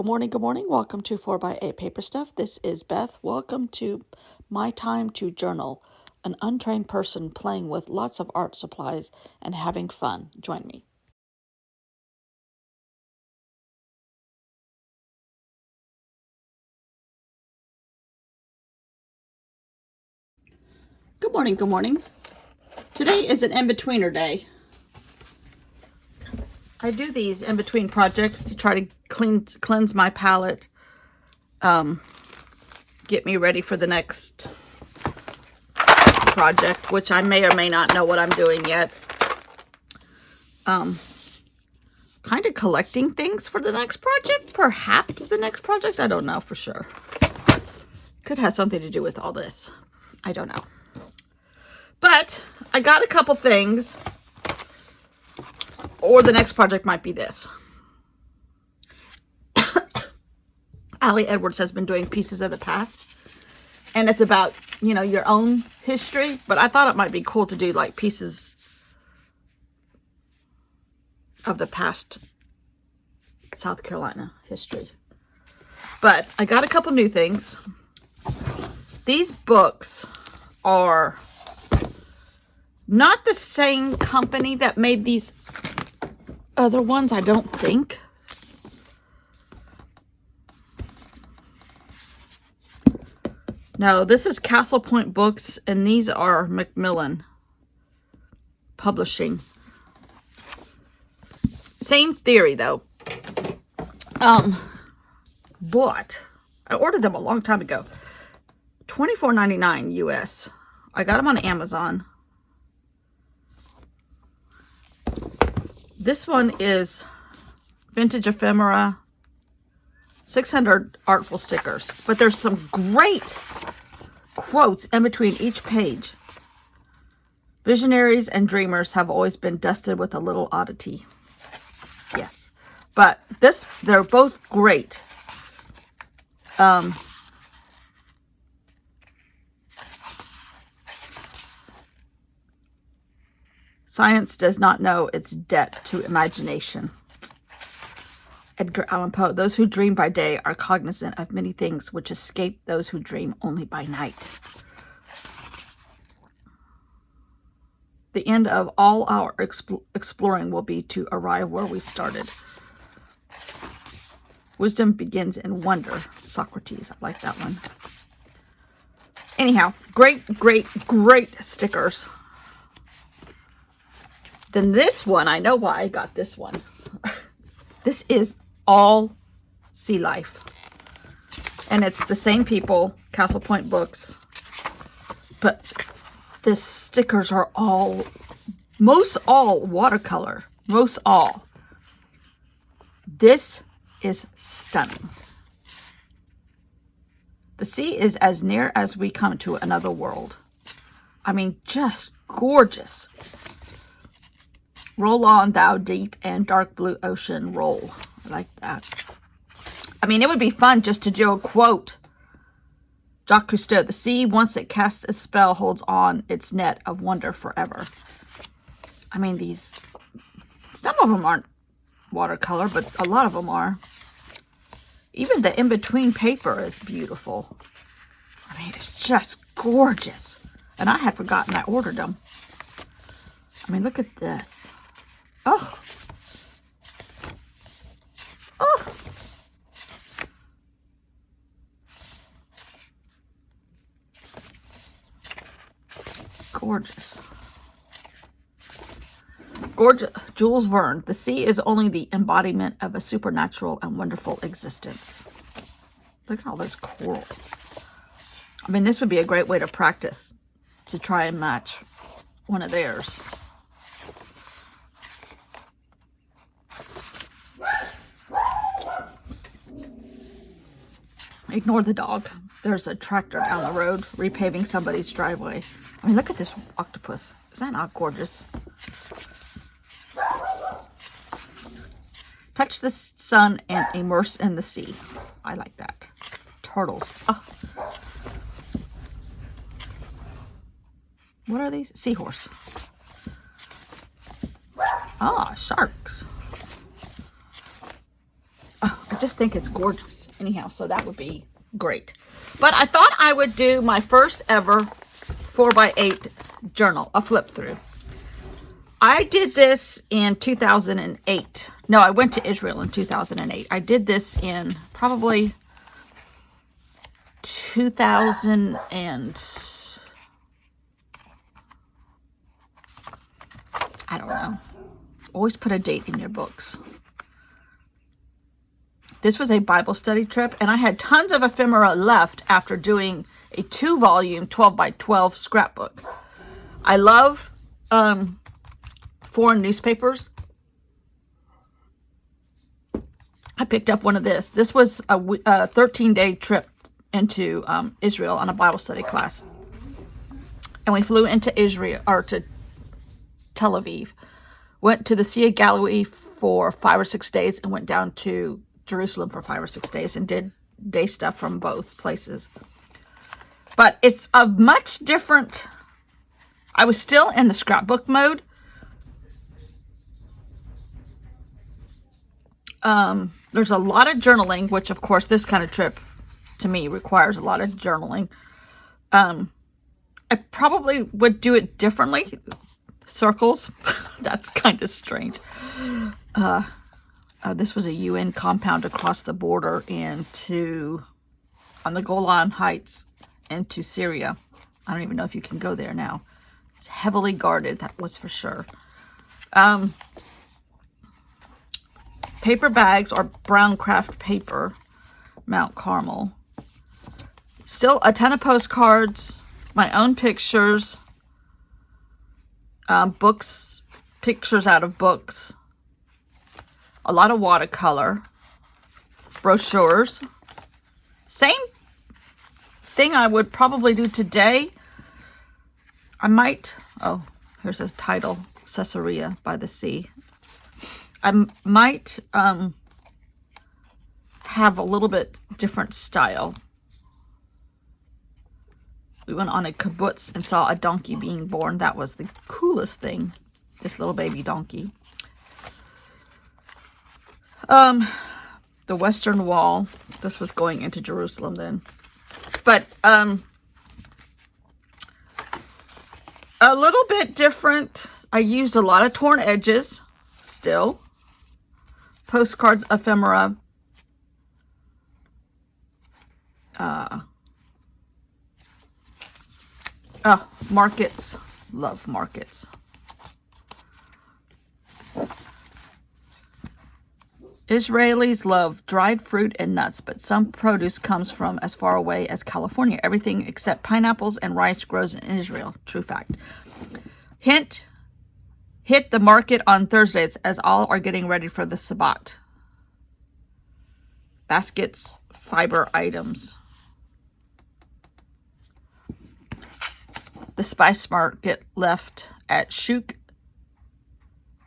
Good morning, good morning. Welcome to 4x8 Paper Stuff. This is Beth. Welcome to My Time to Journal, an untrained person playing with lots of art supplies and having fun. Join me. Good morning, good morning. Today is an in-betweener day. I do these in-between projects to try to cleanse my palette, get me ready for the next project, which I may or may not know what I'm doing yet. Kind of collecting things for the next project, perhaps the next project. I don't know for sure. Could have something to do with all this. I don't know. But I got a couple things, or the next project might be this. Allie Edwards has been doing Pieces of the Past, and it's about, you know, your own history, but I thought it might be cool to do like pieces of the past South Carolina history. But I got a couple new things. These books are not the same company that made these other ones, I don't think. No, this is Castle Point Books, and these are Macmillan Publishing. Same theory, though. But I ordered them a long time ago. $24.99 US. I got them on Amazon. This one is Vintage Ephemera, 600 artful stickers. But there's some great quotes in between each page. Visionaries and dreamers have always been dusted with a little oddity. Yes. But they're both great. Science does not know its debt to imagination. Edgar Allan Poe. Those who dream by day are cognizant of many things which escape those who dream only by night. The end of all our exploring will be to arrive where we started. Wisdom begins in wonder. Socrates. I like that one. Anyhow, great stickers. Then this one, I know why I got this one. This is all sea life. And it's the same people, Castle Point Books. But the stickers are most all watercolor. Most all. This is stunning. The sea is as near as we come to another world. I mean, just gorgeous. Roll on, thou deep and dark blue ocean, roll. I like that. I mean, it would be fun just to do a quote. Jacques Cousteau, the sea, once it casts its spell, holds on its net of wonder forever. I mean, some of them aren't watercolor, but a lot of them are. Even the in-between paper is beautiful. I mean, it's just gorgeous. And I had forgotten I ordered them. I mean, look at this. Oh. Oh. Gorgeous. Gorgeous. Jules Verne. The sea is only the embodiment of a supernatural and wonderful existence. Look at all this coral. I mean, this would be a great way to practice, to try and match one of theirs. Ignore the dog. There's a tractor down the road repaving somebody's driveway. I mean, look at this octopus. Is that not gorgeous? Touch the sun and immerse in the sea. I like that. Turtles. Oh. What are these? Seahorse. Ah, sharks. Oh, just think it's gorgeous. Anyhow, so that would be great. But I thought I would do my first ever 4x8 journal, a flip through. I did this in 2008. No, I went to Israel in 2008. I did this in probably 2000 and I don't know. Always put a date in your books. This was a Bible study trip, and I had tons of ephemera left after doing a 2-volume 12x12 scrapbook. I love foreign newspapers. I picked up one of this. This was a 13-day trip into Israel on a Bible study class. And we flew into Israel, or to Tel Aviv. Went to the Sea of Galilee for 5 or 6 days and went down to Jerusalem for 5 or 6 days and did day stuff from both places. But it's a much different... I was still in the scrapbook mode. There's a lot of journaling, which of course this kind of trip to me requires a lot of journaling. I probably would do it differently. Circles. That's kind of strange. This was a UN compound across the border on the Golan Heights into Syria. I don't even know if you can go there now. It's heavily guarded, that was for sure. Paper bags or brown craft paper, Mount Carmel. Still a ton of postcards, my own pictures, books, pictures out of books, a lot of watercolor, brochures. Same thing I would probably do today. I might, oh, here's a title, Caesarea by the Sea. I might have a little bit different style. We went on a kibbutz and saw a donkey being born. That was the coolest thing. This little baby donkey. The Western Wall. This was going into Jerusalem then. But a little bit different. I used a lot of torn edges still. Postcards, ephemera. Markets. Love markets. Israelis love dried fruit and nuts, but some produce comes from as far away as California. Everything except pineapples and rice grows in Israel. True fact. Hint. Hit the market on Thursdays as all are getting ready for the Sabbat. Baskets, fiber items. The spice market left at Shuk,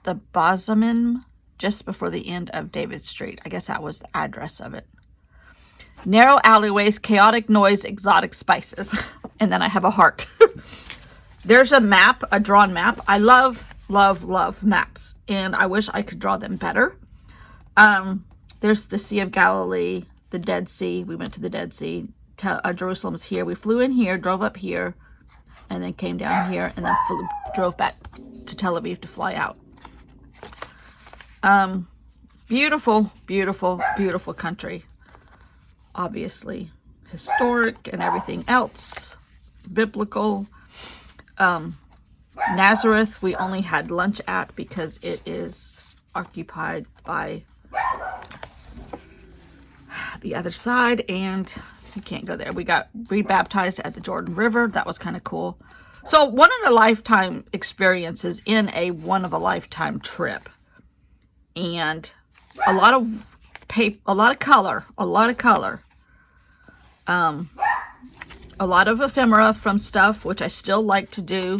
the Bazamim, just before the end of David Street. I guess that was the address of it. Narrow alleyways, chaotic noise, exotic spices. And then I have a heart. There's a map, a drawn map. I love maps, and I wish I could draw them better. There's the Sea of Galilee, the Dead Sea. We went to the Dead Sea. Jerusalem's here. We flew in here, drove up here, and then came down here, and then drove back to Tel Aviv to fly out. Beautiful, beautiful, beautiful country. Obviously, historic and everything else. Biblical. Nazareth, we only had lunch at because it is occupied by the other side, and you can't go there. We got rebaptized at the Jordan River. That was kind of cool. So one in a lifetime experiences in a one of a lifetime trip, and a lot of paper, a lot of color, a lot of ephemera from stuff, which I still like to do.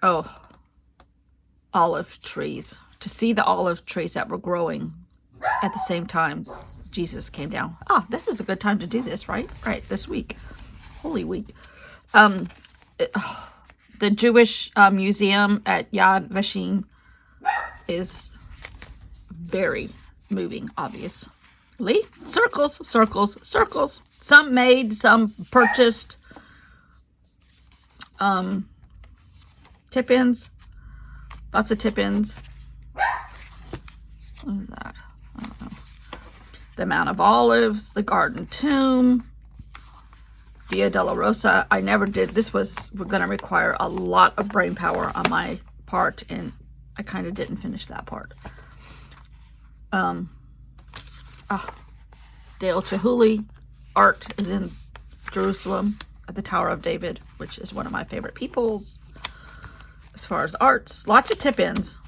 Oh, olive trees. To see the olive trees that were growing at the same time Jesus came down. Oh, this is a good time to do this, right? Right, this week. Holy Week. The Jewish Museum at Yad Vashem is very, moving, obviously. Circles, circles, circles. Some made, some purchased. Tip-ins. Lots of tip-ins. What is that? I don't know. The Mount of Olives, the Garden Tomb, Via Dolorosa. I never did. This was going to require a lot of brain power on my part, and I kind of didn't finish that part. Dale Chihuly art is in Jerusalem at the Tower of David, which is one of my favorite peoples as far as arts. Lots of tip-ins.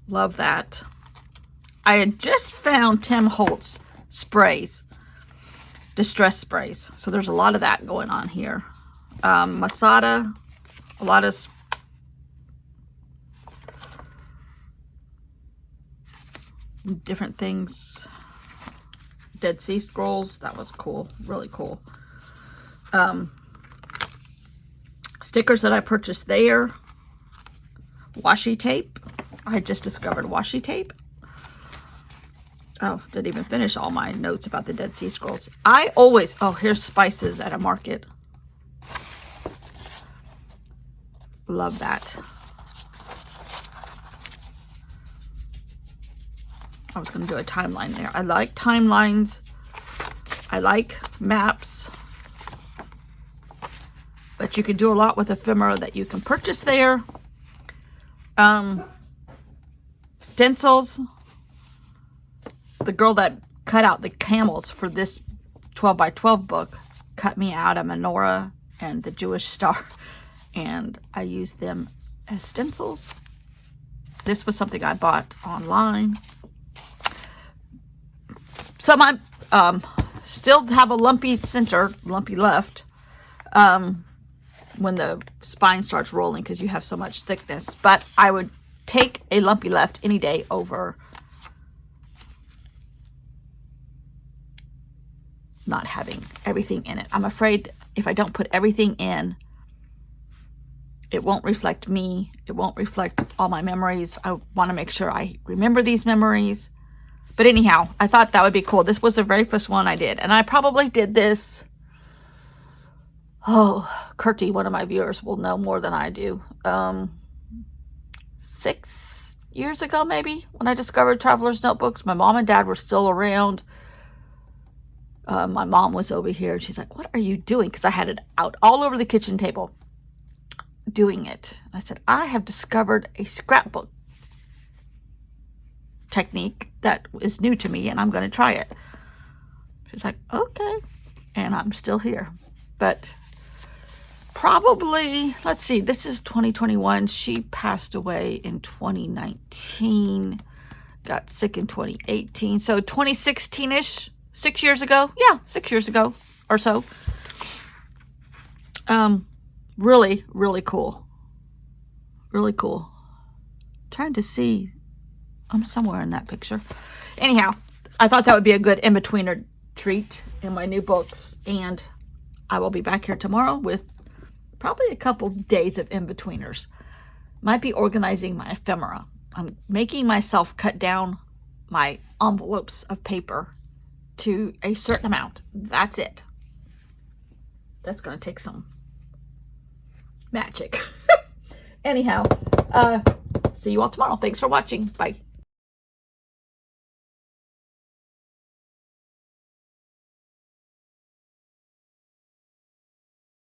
Love that. I had just found Tim Holtz sprays, distress sprays. So there's a lot of that going on here. Masada, a lot of different things. Dead Sea Scrolls, that was cool, really cool. Stickers that I purchased there. Washi tape. I just discovered washi tape. Oh, didn't even finish all my notes about the Dead Sea Scrolls. I always, oh, here's spices at a market. Love that. I was going to do a timeline there. I like timelines. I like maps. But you can do a lot with ephemera that you can purchase there. Stencils. The girl that cut out the camels for this 12 by 12 book cut me out a menorah and the Jewish star. And I used them as stencils. This was something I bought online. Some I still have a lumpy center, lumpy left, when the spine starts rolling because you have so much thickness. But I would take a lumpy left any day over not having everything in it. I'm afraid if I don't put everything in, it won't reflect me. It won't reflect all my memories. I want to make sure I remember these memories. But anyhow, I thought that would be cool. This was the very first one I did. And I probably did this. Oh, Kurtie, one of my viewers, will know more than I do. 6 years ago, maybe, when I discovered Traveler's Notebooks. My mom and dad were still around. My mom was over here. And she's like, what are you doing? Because I had it out all over the kitchen table doing it. I said, I have discovered a scrapbook technique that is new to me and I'm going to try it. She's like, okay. And I'm still here. But probably, let's see, this is 2021. She passed away in 2019. Got sick in 2018. So 2016-ish, 6 years ago. Yeah, 6 years ago or so. Really, really cool. Really cool. Trying to see. I'm somewhere in that picture. Anyhow, I thought that would be a good in-betweener treat in my new books. And I will be back here tomorrow with probably a couple days of in-betweeners. Might be organizing my ephemera. I'm making myself cut down my envelopes of paper to a certain amount. That's it. That's going to take some magic. Anyhow, see you all tomorrow. Thanks for watching. Bye.